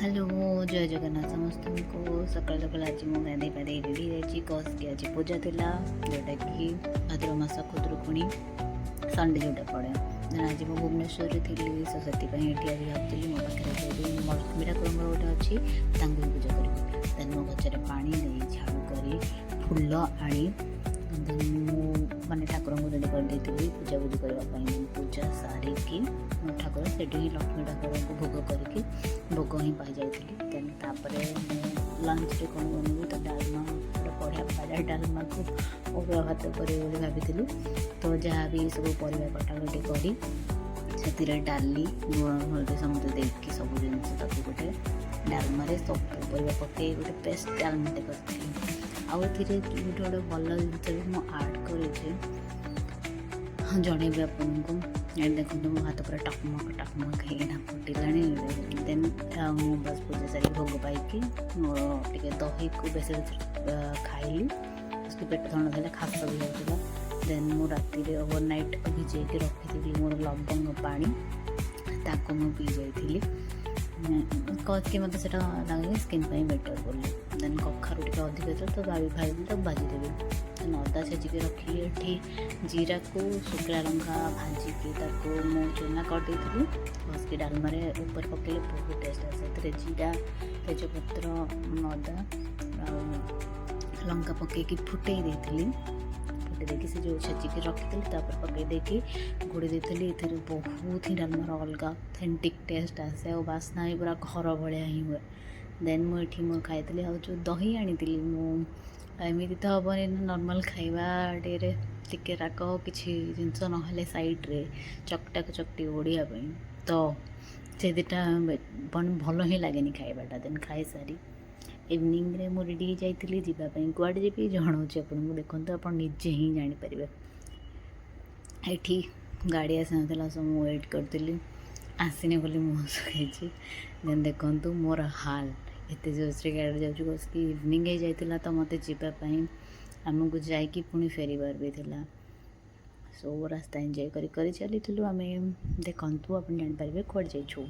Hello जय जगन्नाथ समस्त को सकाल सकाल आज मु गाधे पाधे रेडी रही कस कि आज पूजा थिला जोटा कि भाद्रव मास खुदुरुकुणी संडे जोटा पड़े देन आज मु भुवनेश्वर थी सो से भाई भावती मो पाखे लक्ष्मी ठाकुर गोटे अच्छी पूजा करी देन मो गचर पा झाड़ू कर फुल आनी मैंने ठाकुर को रेडी कर पूजा पूजी करने पूजा सारिकी ठाकुर से लक्ष्मी ठाकुर को भोग करके भोग ही पाई जाती देन लंच रे कौन बनबू तो डालमा गोटे बढ़िया पाजा डालमा को अरुआ भात कर भाभी तो जहाँ भी सब परिवा कटाकटी करी से डाली लुण हल्दी समझे देखिए सब जिन गोटे डालमारे सब परिवा पकई गोटे पेस्ट डालमाटे कर आउ गोटे गोटे भल जिन आड कर जनइबी आपको देखो मो हाथ पूरा टकमक टकमक होना फुटिला देन मु बस पूजा सारी भोग पाई मोर टे दही को बेस खाइली उसके पेट थंड था खास भी होता देन मु राति ओवरनाइट भिजे रखी मोर लवंग पानी ताको मु पी जाइली कहे मत से लगे स्किन बेटर बोली देन कखारू टे अधिक तो भाई तो भाजीदेवी अदा छेचिकी रखी ये जीरा को शुक्ला लंका भाजिकी मु चूना कर बस की डालमारे ऊपर पकड़े बहुत टेस्ट आसे जीरा तेजपत्र अदा लंका पकईकी फुटे देखी से जो छेचिकी रखी पकई देकी घोड़ी देती बहुत ही डालमार अलग ऑथेंटिक टेस्ट आसे और बास्ना ही पूरा घर भाया ही हुए देन मुझे मोर खाई जो दही आनी एमती तो हेनी नॉर्मल खाइबा टे टिके राग किसी जिनस ना साइड्रे चकटा चकटी ओढ़िया तो से दुटा भल ही लगे खाइबाटा देन खाई सारी इवनिंग रे मु रेडी जाइली जावाई कुआड़े जी जनाऊँ आपको देखो आप निजे ही जापर ये गाड़ी आसी ना सब मुझे वेट करी आसने बोली मुँह सुखी देन देखु मोर हाल एत जोश्रे गाड़ी जाऊँ बस कि इवनिंग हो जाता तो मत जावाई आमको जाकि पुणी फेरबार भी था सो रास्ता एंजॉय कर चली आम देखु आप जापर कौन जाइछू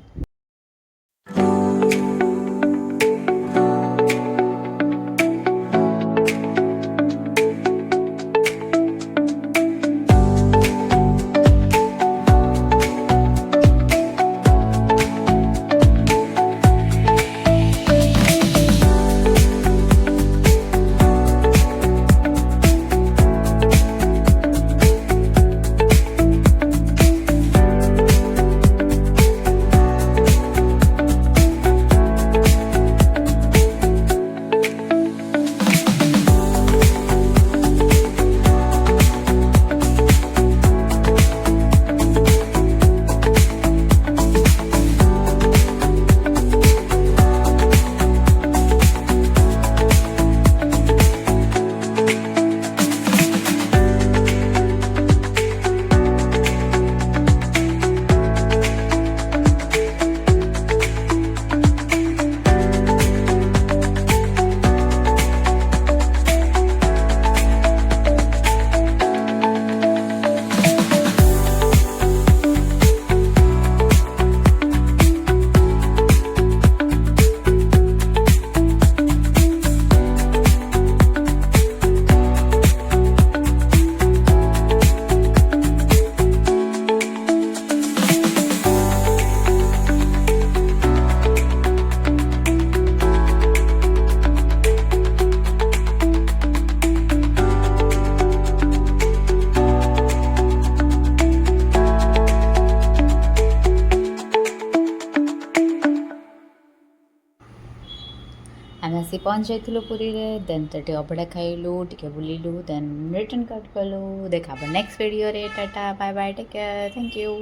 आम आसी पहुँच जाइलु पुरी रे देन तो अबड़ा खाइलु टे बुलिलु देन रिटर्न कट कलु देखा नेक्स्ट वीडियो रे tata bye bye take care thank you.